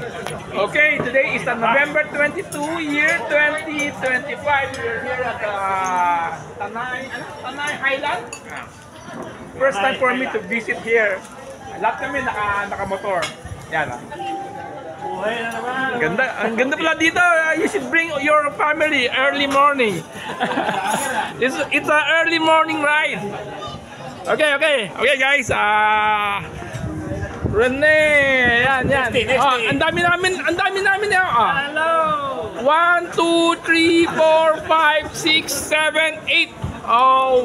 Okay, today is the November 22, year 2025. We're here at Tanay Highland. First time for me to visit here. Lahat kami naka-motor. Yan. Ang ganda pala dito. You should bring your family early morning. It's an early morning ride. Okay guys. Rene, yan. Ang dami namin yan. Hello. 1, 2, 3, 4, 5, 6, 7, 8.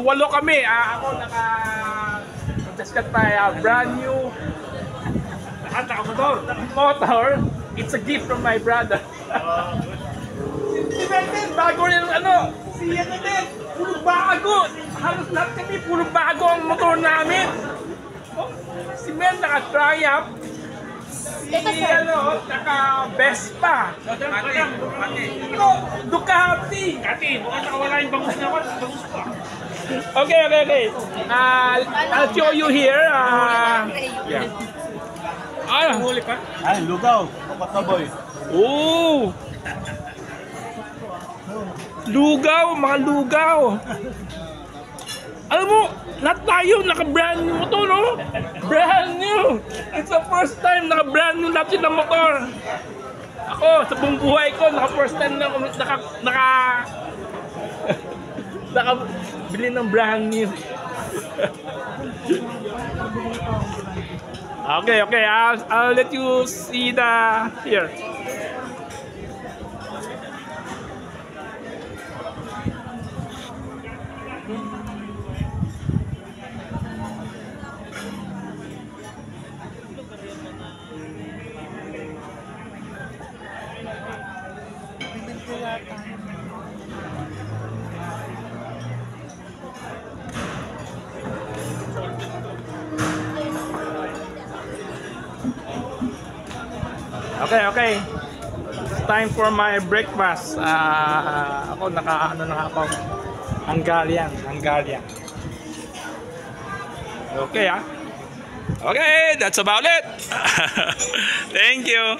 Walo kami. Ako naka-discuss tayo. Brand new motor. It's a gift from my brother. Si Benten, bago rin si Benten, puro bago. Halos lahat kami, puro bago ang motor namin. Si Mel naka-Triumph. Si naka-Vespa. Ducati. Mukhang nakawala yung bangus na ako. Bangus pa. Okay. I'll show you here. Huli pa? Ay, lugaw. Kapataboy. Oh! Lugaw, mga lugaw. Alam mo, lahat tayo naka-brand new motor, no? Brand new! It's the first time naka-brand new natin ng motor. Ako, sa buong buhay ko, naka-first time na naka-bili ng brand new. Okay, I'll let you see the here. Okay. It's time for my breakfast. Ako ako. Hungarian. Okay, Okay, that's about it. Thank you.